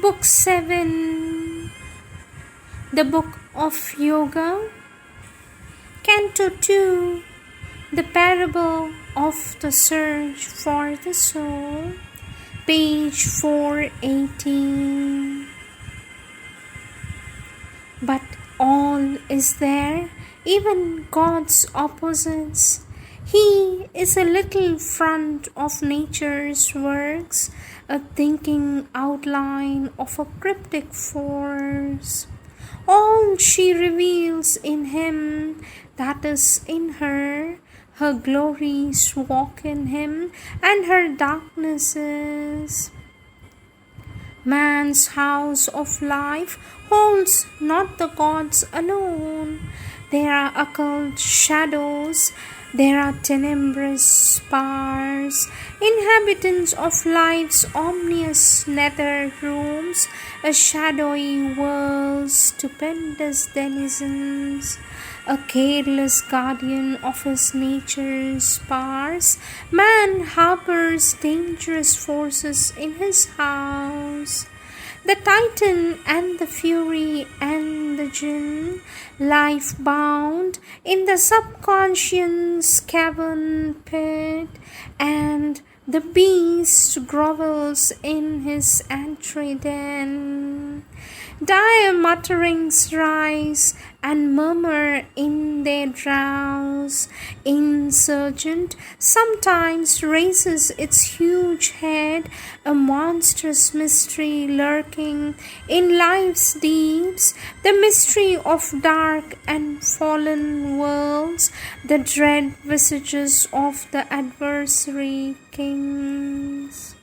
Book 7, The Book of Yoga, Canto 2, The Parable of the Search for the Soul, page 418. But all is there, even God's opposites. He is a little front of nature's works, a thinking outline of a cryptic force. All she reveals in him, that is in her. Her glories walk in him, and her darknesses. Man's house of life holds not the gods alone. There are occult shadows, there are tenebrous powers, inhabitants of life's ominous nether rooms, a shadowy world's stupendous denizens. A careless guardian of his nature's powers, man harbors dangerous forces in his house. The Titan and the Fury and the Jinn, life bound in the subconscious cavern pit, and the beast grovels in his entry den. Dire mutterings rise and murmur in their drowse. Insurgent sometimes raises its huge head, a monstrous mystery lurking in life's deeps, the mystery of dark and fallen worlds, the dread visages of the adversary kings.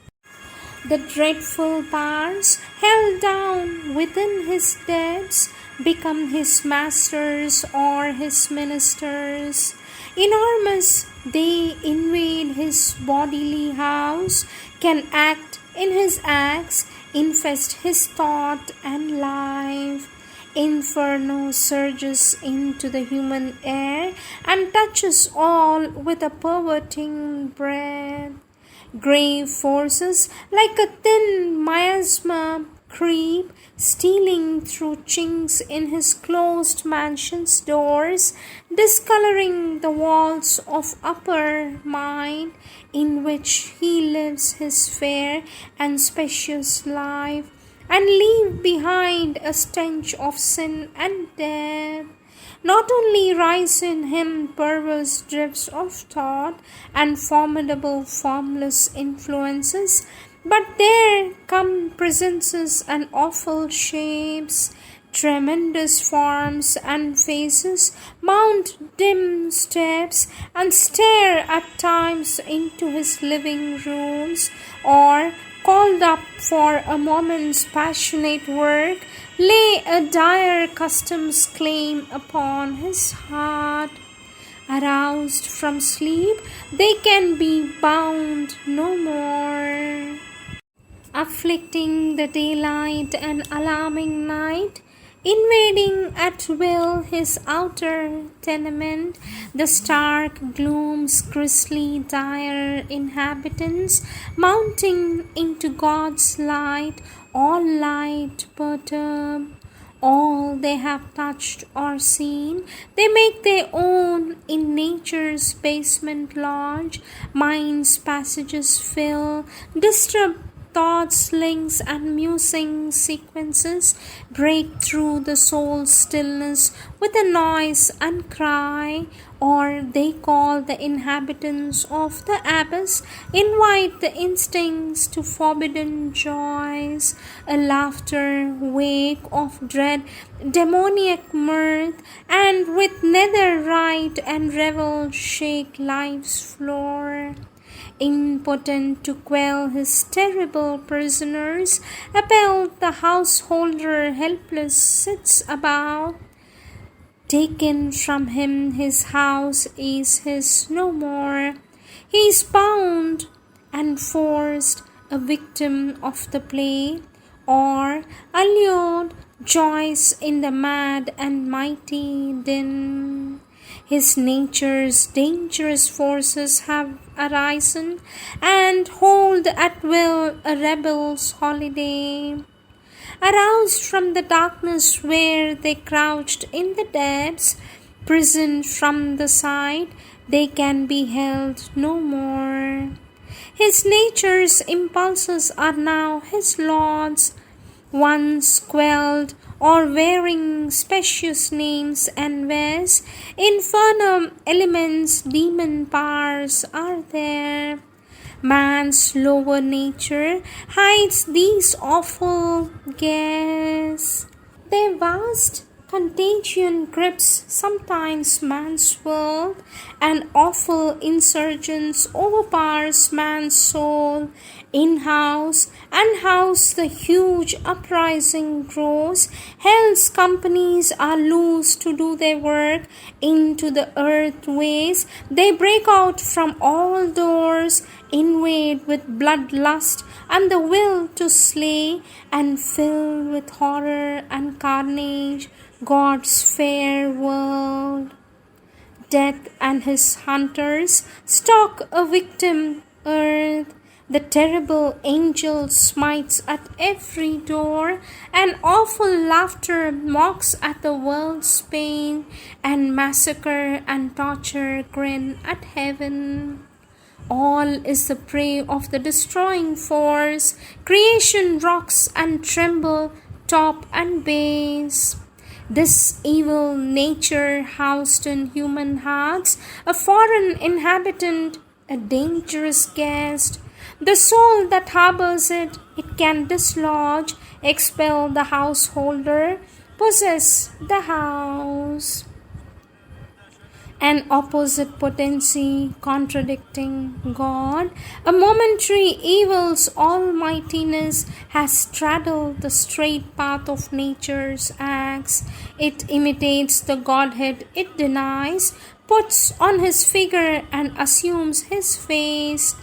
The dreadful powers held down within his depths become his masters or his ministers. Enormous, they invade his bodily house, can act in his acts, infest his thought and life. Inferno surges into the human air and touches all with a perverting breath. Grave forces, like a thin miasma, creep, stealing through chinks in his closed mansion's doors, discoloring the walls of upper mind in which he lives his fair and spacious life, and leave behind a stench of sin and death. Not only rise in him perverse drifts of thought and formidable formless influences, but there come presences and awful shapes, tremendous forms and faces mount dim steps and stare at times into his living rooms, or called up for a moment's passionate work, lay a dire custom's claim upon his heart. Aroused from sleep, they can be bound no more. Afflicting the daylight and alarming night, invading at will his outer tenement, the stark gloom's grisly dire inhabitants, mounting into God's light, all light perturb. All they have touched or seen, they make their own in nature's basement lodge, mind's passages fill, disturb thoughts, links, and musing sequences, break through the soul's stillness with a noise and cry, or they call the inhabitants of the abyss, invite the instincts to forbidden joys, a laughter wake of dread, demoniac mirth, and with nether rite and revel shake life's floor. Impotent to quell his terrible prisoners, appalled the householder helpless sits about. Taken from him his house is his no more. He is bound and forced, a victim of the play, or allured, joys in the mad and mighty din. His nature's dangerous forces have arisen and hold at will a rebel's holiday. aroused from the darkness where they crouched in the depths, prisoned from the sight, they can be held no more. His nature's impulses are now his lords, once quelled or wearing specious names and wares, infernal elements, demon powers are there. Man's lower nature hides these awful gaze. Their vast contagion grips sometimes man's world, and awful insurgence overpowers man's soul. In-house and house the huge uprising grows. Hell's companies are loose to do their work. Into the earth ways they break out from all doors, invade with bloodlust and the will to slay, and fill with horror and carnage God's fair world. Death and his hunters stalk a victim earth. The terrible angel smites at every door, and awful laughter mocks at the world's pain, and massacre and torture grin at heaven. All is the prey of the destroying force. Creation rocks and tremble, top and base. This evil nature housed in human hearts, a foreign inhabitant, a dangerous guest. The soul that harbors it, it can dislodge, expel the householder, possess the house. An opposite potency contradicting God, a momentary evil's almightiness has straddled the straight path of nature's acts. It imitates the Godhead it denies, puts on his figure and assumes his face.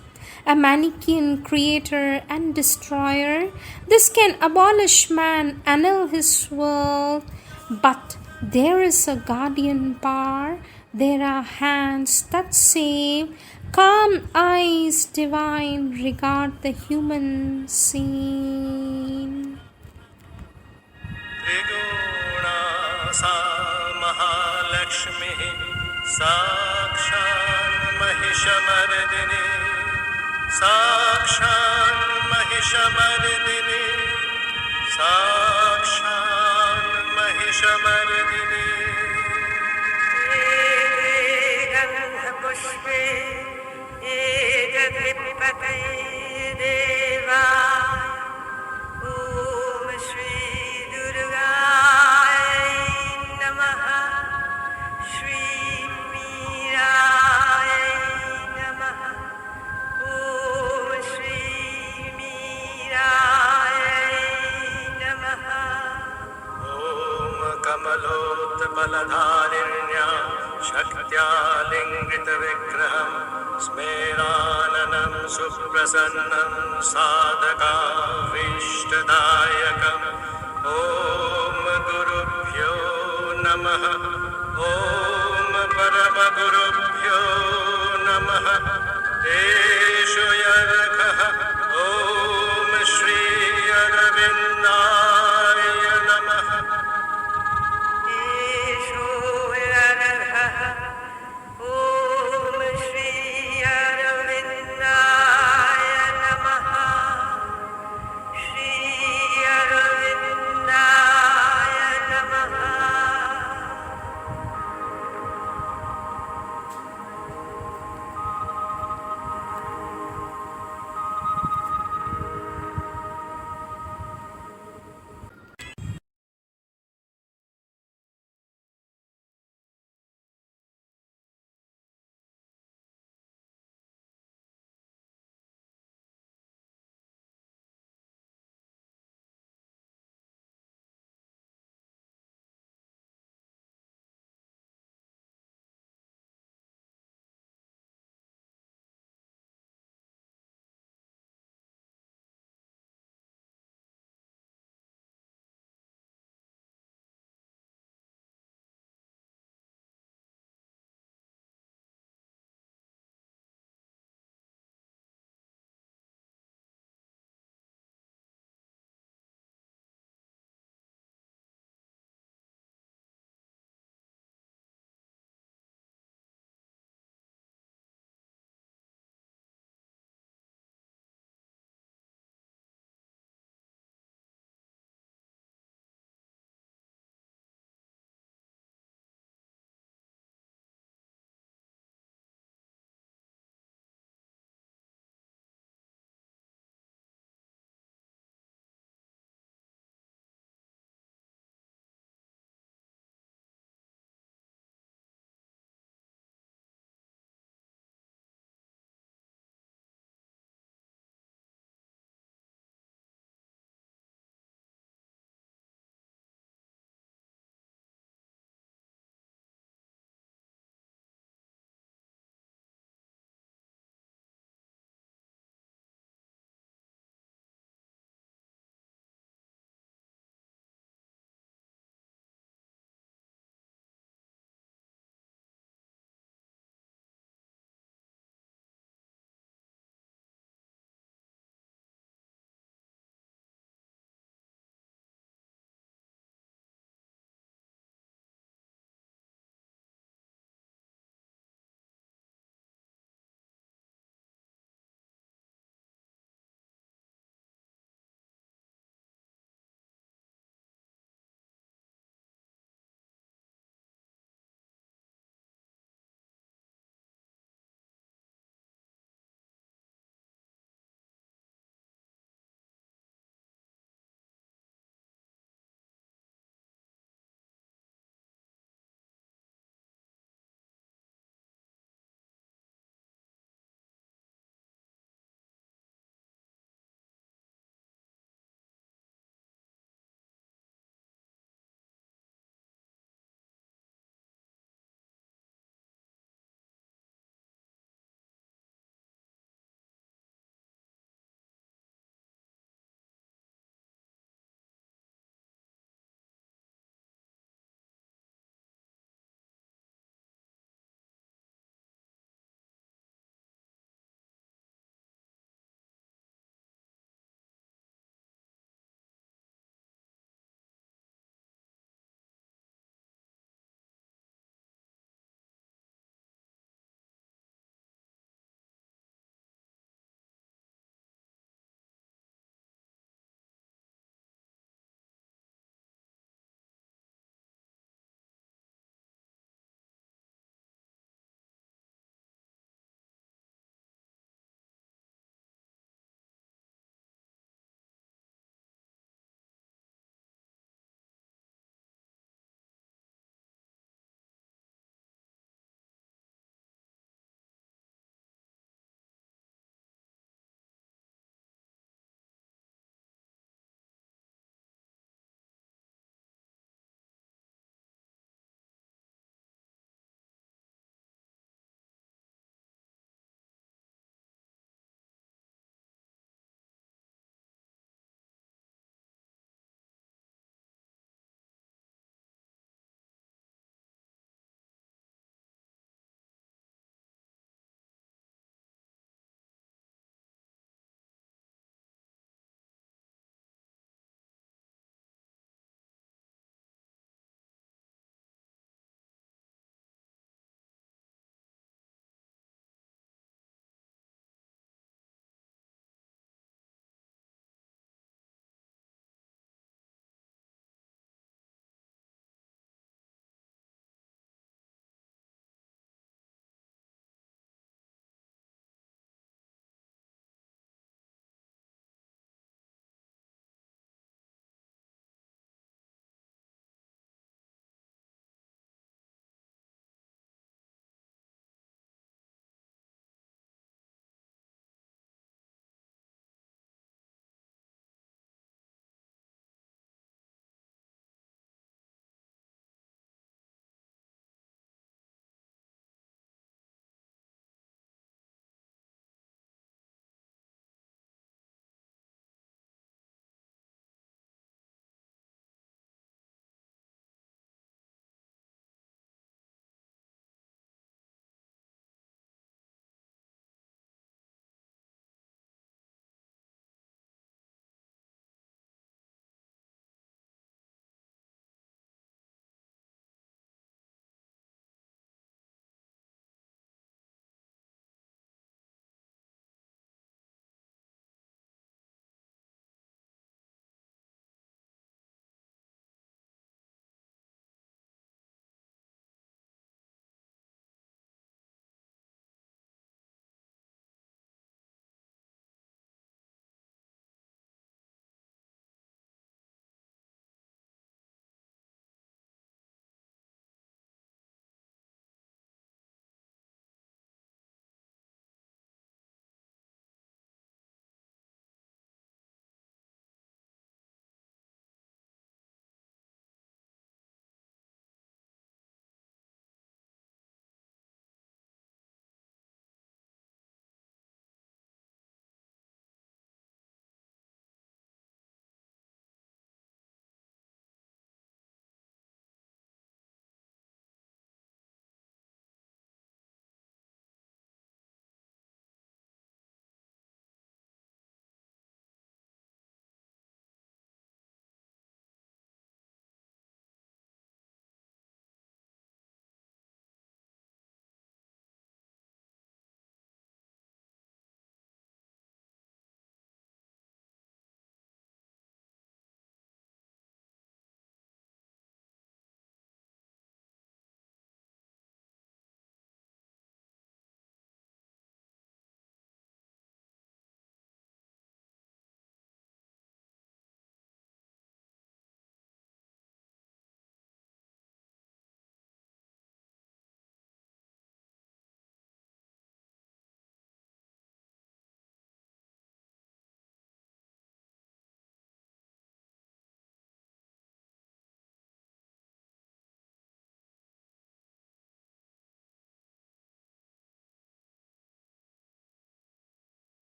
A Manichaean creator and destroyer, this can abolish man, annul his world. But there is a guardian power, there are hands that save, calm eyes divine regard the human scene. Triguna sa Mahalakshmi Sakshan Mahishamardini Sakshan Mahishamardini Sakshan Mahishamardini Pushpe Ekadipate Deva Om Shri Durgai Namaha Shri Meerai Namaha Om Shri Meerai Namaha Om Kamalotpaladharinya Shaktya Lingrit Vigraham Smerananam Suprasannam Sadaka Vishtadha